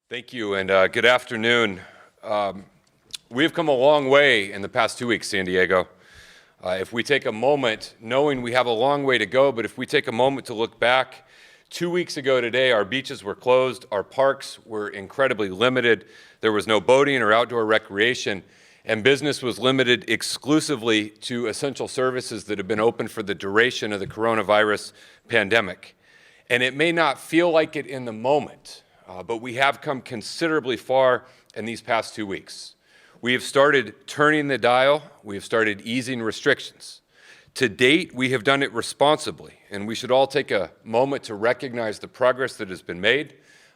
Thank you, and good afternoon. We've come a long way in the past 2 weeks, San Diego. If we take a moment, knowing we have a long way to go, but if we take a moment to look back, 2 weeks ago today, our beaches were closed, our parks were incredibly limited, there was no boating or outdoor recreation, and business was limited exclusively to essential services that have been open for the duration of the coronavirus pandemic. And it may not feel like it in the moment, but we have come considerably far in these past 2 weeks. We have started turning the dial. We have started easing restrictions. To date, we have done it responsibly, and we should all take a moment to recognize the progress that has been made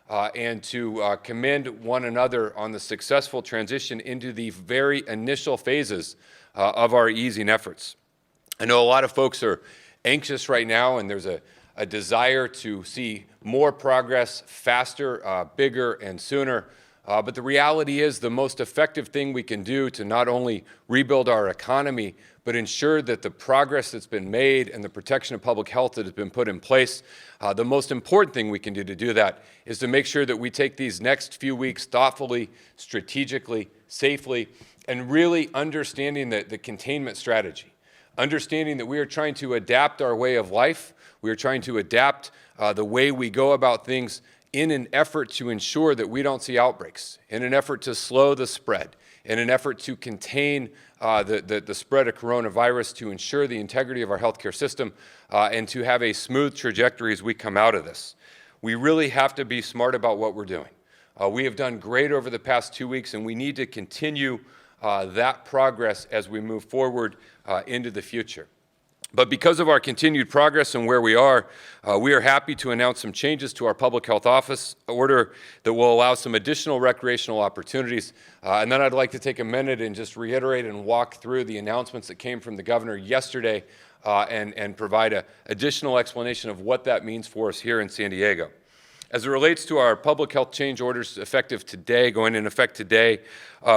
and to commend one another on the successful transition into the very initial phases of our easing efforts. I know a lot of folks are anxious right now, and there's a desire to see more progress faster, bigger, and sooner. But the reality is the most effective thing we can do to not only rebuild our economy, but ensure that the progress that's been made and the protection of public health that has been put in place, the most important thing we can do to do that is to make sure that we take these next few weeks thoughtfully, strategically, safely, and really understanding the containment strategy. Understanding that we are trying to adapt our way of life, we are trying to adapt the way we go about things in an effort to ensure that we don't see outbreaks, in an effort to slow the spread, in an effort to contain the spread of coronavirus, to ensure the integrity of our healthcare system, and to have a smooth trajectory as we come out of this. We really have to be smart about what we're doing. We have done great over the past 2 weeks, and we need to continue that progress as we move forward into the future. But because of our continued progress and where we are happy to announce some changes to our public health office order that will allow some additional recreational opportunities. And then I'd like to take a minute and just reiterate and walk through the announcements that came from the governor yesterday and provide an additional explanation of what that means for us here in San Diego. As it relates to our public health change orders effective today, going in effect today,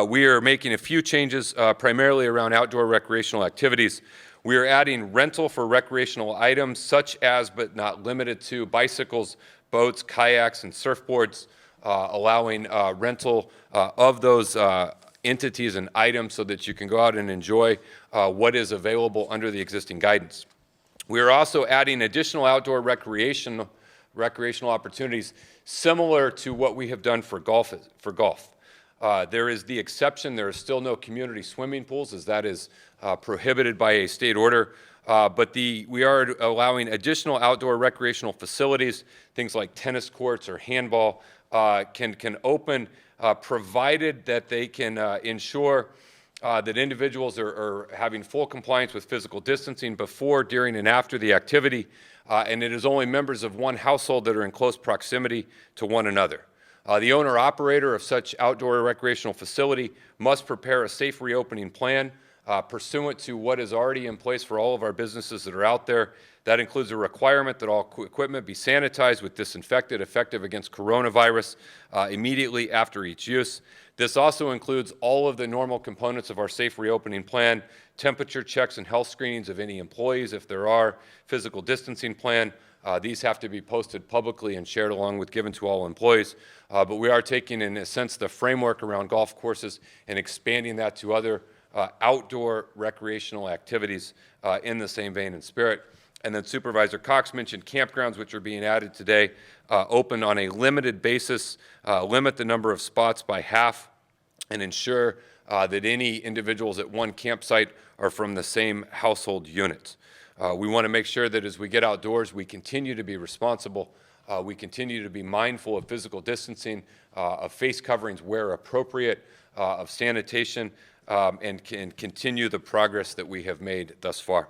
we are making a few changes primarily around outdoor recreational activities. We are adding rental for recreational items such as, but not limited to, bicycles, boats, kayaks, and surfboards, allowing rental of those entities and items so that you can go out and enjoy what is available under the existing guidance. We are also adding additional outdoor recreational opportunities similar to what we have done for golf. There is the exception, there is still no community swimming pools as that is prohibited by a state order, but we are allowing additional outdoor recreational facilities, things like tennis courts or handball, can open provided that they can ensure that individuals are having full compliance with physical distancing before, during, and after the activity, and it is only members of one household that are in close proximity to one another. The owner-operator of such outdoor recreational facility must prepare a safe reopening plan pursuant to what is already in place for all of our businesses that are out there. That includes a requirement that all equipment be sanitized with disinfectant effective against coronavirus immediately after each use. This also includes all of the normal components of our safe reopening plan, temperature checks and health screenings of any employees if there are, physical distancing plan. These have to be posted publicly and shared along with given to all employees. But we are taking, in a sense, the framework around golf courses and expanding that to other outdoor recreational activities in the same vein and spirit. And then Supervisor Cox mentioned campgrounds, which are being added today, open on a limited basis, limit the number of spots by half, and ensure that any individuals at one campsite are from the same household unit. We want to make sure that as we get outdoors, we continue to be responsible. We continue to be mindful of physical distancing, of face coverings where appropriate, of sanitation, and can continue the progress that we have made thus far.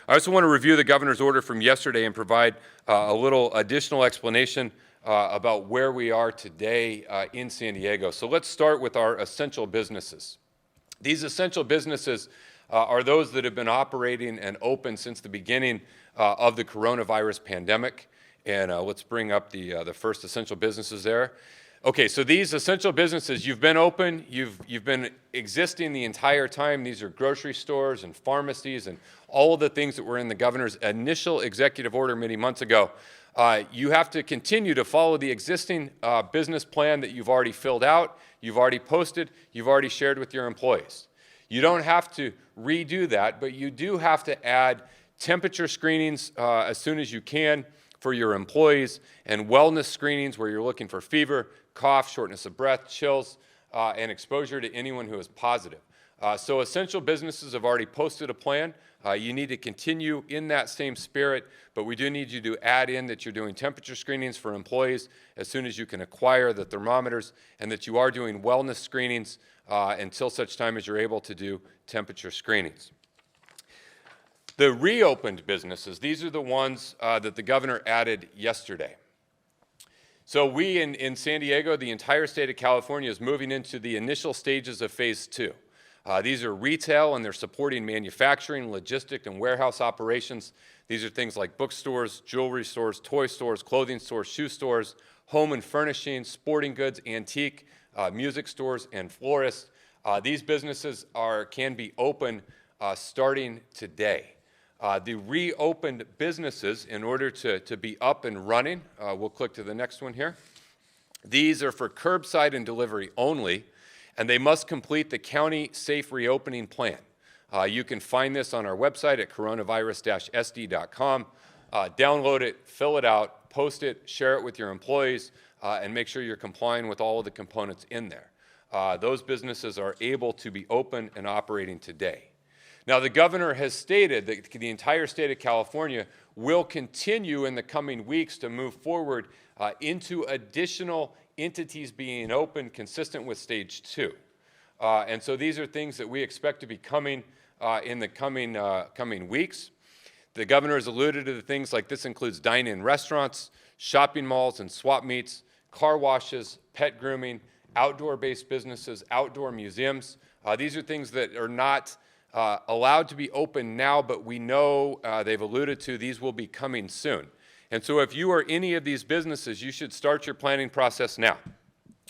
I also want to review the governor's order from yesterday and provide a little additional explanation about where we are today in San Diego. So let's start with our essential businesses. These essential businesses are those that have been operating and open since the beginning of the coronavirus pandemic. And let's bring up the first essential businesses there. Okay, so these essential businesses, you've been open, you've been existing the entire time. These are grocery stores and pharmacies and all of the things that were in the governor's initial executive order many months ago. You have to continue to follow the existing business plan that you've already filled out, you've already posted, you've already shared with your employees. You don't have to redo that, but you do have to add temperature screenings as soon as you can for your employees, and wellness screenings where you're looking for fever, cough, shortness of breath, chills, and exposure to anyone who is positive. So essential businesses have already posted a plan. You need to continue in that same spirit, but we do need you to add in that you're doing temperature screenings for employees as soon as you can acquire the thermometers, and that you are doing wellness screenings until such time as you're able to do temperature screenings. The reopened businesses, these are the ones that the governor added yesterday. So we in San Diego, the entire state of California is moving into the initial stages of phase 2. These are retail, and they're supporting manufacturing, logistic, and warehouse operations. These are things like bookstores, jewelry stores, toy stores, clothing stores, shoe stores, home and furnishings, sporting goods, antique, music stores, and florists. These businesses can be open starting today. The reopened businesses, in order to be up and running, we'll click to the next one here. These are for curbside and delivery only, and they must complete the county safe reopening plan. You can find this on our website at coronavirus-sd.com. Download it, fill it out, post it, share it with your employees, and make sure you're complying with all of the components in there. Those businesses are able to be open and operating today. Now, the governor has stated that the entire state of California will continue in the coming weeks to move forward into additional entities being open consistent with stage 2. And so these are things that we expect to be coming in the coming weeks. The governor has alluded to the things like this includes dine-in restaurants, shopping malls and swap meets, car washes, pet grooming, outdoor-based businesses, outdoor museums. These are things that are not allowed to be open now, but we know they've alluded to these will be coming soon. And so if you are any of these businesses, you should start your planning process now.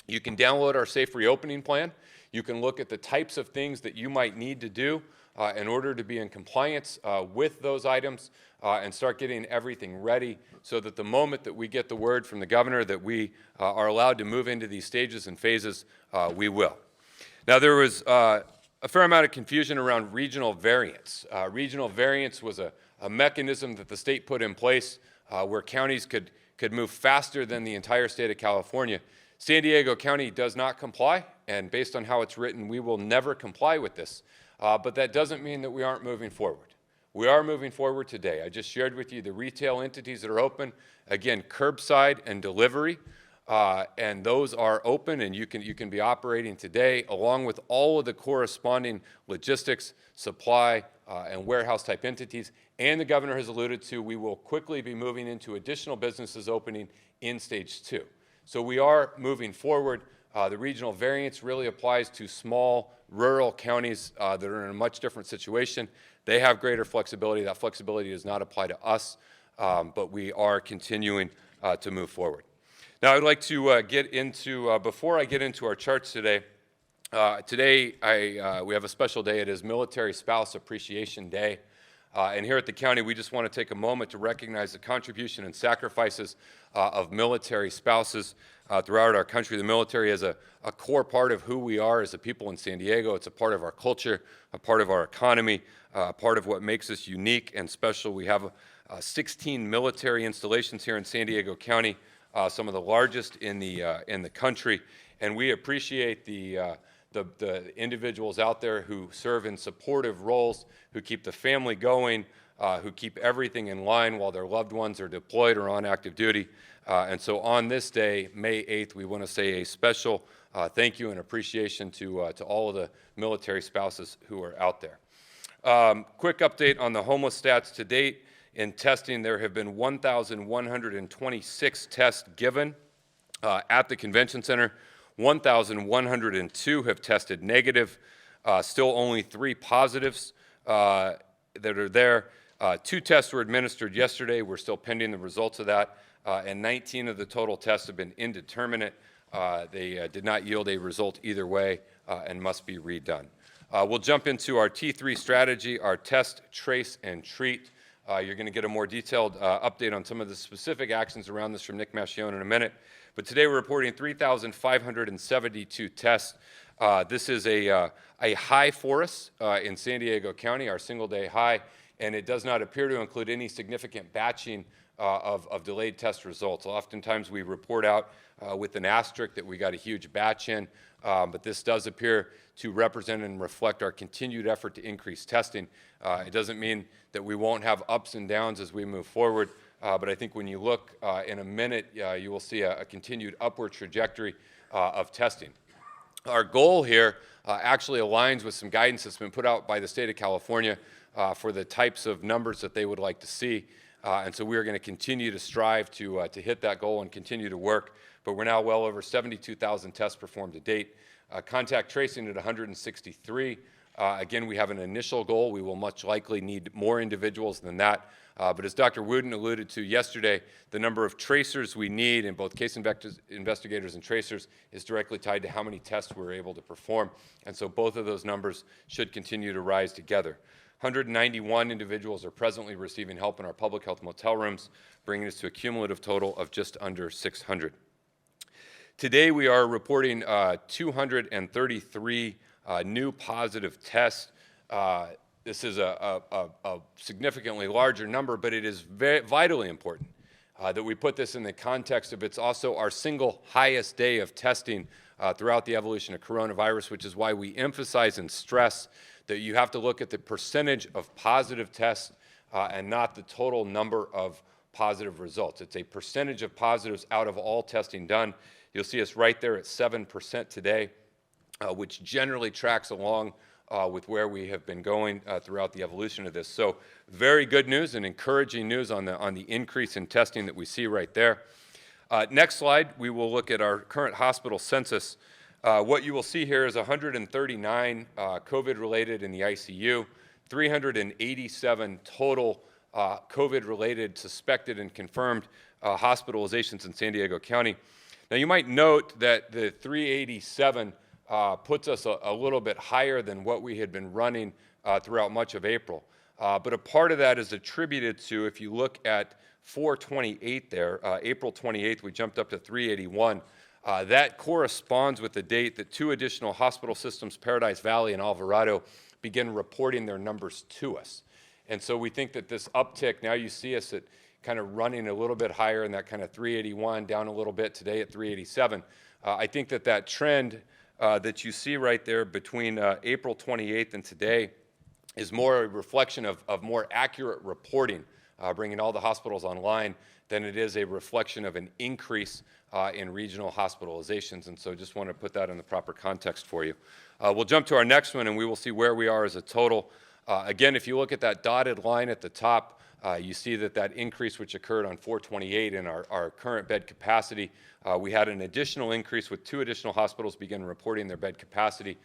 You can download our safe reopening plan. You can look at the types of things that you might need to do in order to be in compliance with those items and start getting everything ready so that the moment that we get the word from the governor that we are allowed to move into these stages and phases, we will. Now, there was a fair amount of confusion around regional variance. Regional variance was a mechanism that the state put in place where counties could move faster than the entire state of California. San Diego County does not comply, and based on how it's written, we will never comply with this. But that doesn't mean that we aren't moving forward. We are moving forward today. I just shared with you the retail entities that are open. Again, curbside and delivery. And those are open, and you can be operating today, along with all of the corresponding logistics, supply, and warehouse type entities. And the governor has alluded to we will quickly be moving into additional businesses opening in stage 2. So we are moving forward. The regional variance really applies to small rural counties that are in a much different situation. They have greater flexibility. That flexibility does not apply to us, but we are continuing to move forward. Now, I'd like to get into, before I get into our charts today, we have a special day. It is Military Spouse Appreciation Day. And here at the county, we just want to take a moment to recognize the contribution and sacrifices of military spouses throughout our country. The military is a core part of who we are as a people in San Diego. It's a part of our culture, a part of our economy, a part of what makes us unique and special. We have 16 military installations here in San Diego County, some of the largest in the country, and we appreciate the individuals out there who serve in supportive roles, who keep the family going, who keep everything in line while their loved ones are deployed or on active duty. And so on this day, May 8th, we want to say a special thank you and appreciation to all of the military spouses who are out there. Quick update on the homeless stats to date. In testing, there have been 1,126 tests given at the convention center. 1,102 have tested negative. Still only 3 positives that are there. 2 tests were administered yesterday. We're still pending the results of that. And 19 of the total tests have been indeterminate. They did not yield a result either way and must be redone. We'll jump into our T3 strategy, our test, trace, and treat. You're going to get a more detailed update on some of the specific actions around this from Nick Mascione in a minute. But today we're reporting 3,572 tests. This is a high for us in San Diego County, our single-day high, and it does not appear to include any significant batching of delayed test results. Oftentimes we report out with an asterisk that we got a huge batch in, but this does appear to represent and reflect our continued effort to increase testing. It doesn't mean that we won't have ups and downs as we move forward, but I think when you look in a minute, you will see a continued upward trajectory of testing. Our goal here actually aligns with some guidance that's been put out by the state of California for the types of numbers that they would like to see. And so we are going to continue to strive to hit that goal and continue to work. But we're now well over 72,000 tests performed to date. Contact tracing at 163. Again, we have an initial goal. We will much likely need more individuals than that. But as Dr. Wooden alluded to yesterday, the number of tracers we need in both case investigators and tracers is directly tied to how many tests we're able to perform. And so both of those numbers should continue to rise together. 191 individuals are presently receiving help in our public health motel rooms, bringing us to a cumulative total of just under 600. Today we are reporting 233 new positive tests. This is a significantly larger number, but it is vitally important that we put this in the context of it's also our single highest day of testing throughout the evolution of coronavirus, which is why we emphasize and stress that you have to look at the percentage of positive tests and not the total number of positive results. It's a percentage of positives out of all testing done. You'll see us right there at 7% today, which generally tracks along with where we have been going throughout the evolution of this. So very good news and encouraging news on the increase in testing that we see right there. Next slide, we will look at our current hospital census. What you will see here is 139 COVID-related in the ICU, 387 total COVID-related suspected and confirmed hospitalizations in San Diego County. Now you might note that the 387 puts us a little bit higher than what we had been running throughout much of April. But a part of that is attributed to, if you look at 4/28 there, April 28th, we jumped up to 381. That corresponds with the date that 2 additional hospital systems, Paradise Valley and Alvarado, begin reporting their numbers to us. And so we think that this uptick, now you see us at kind of running a little bit higher in that kind of 381, down a little bit today at 387. I think that that trend that you see right there between April 28th and today is more a reflection of more accurate reporting, bringing all the hospitals online, than it is a reflection of an increase in regional hospitalizations. And so just want to put that in the proper context for you. We'll jump to our next one and we will see where we are as a total. Again, if you look at that dotted line at the top, you see that increase which occurred on 4/28 in our current bed capacity. We had an additional increase with 2 additional hospitals begin reporting their bed capacity.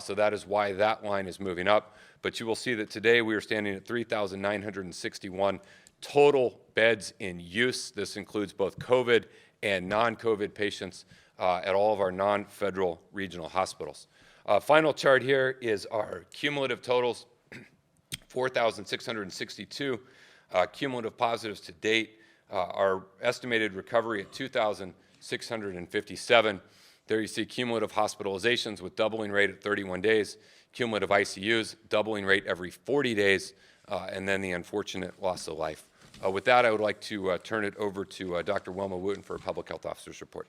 So that is why that line is moving up. But you will see that today we are standing at 3,961 total beds in use. This includes both COVID and non-COVID patients at all of our non-federal regional hospitals. Final chart here is our cumulative totals, 4,662 cumulative positives to date. Our estimated recovery at 2,657. There you see cumulative hospitalizations with doubling rate at 31 days, cumulative ICUs, doubling rate every 40 days, and then the unfortunate loss of life. With that, I would like to turn it over to Dr. Wilma Wooten for a public health officer's report.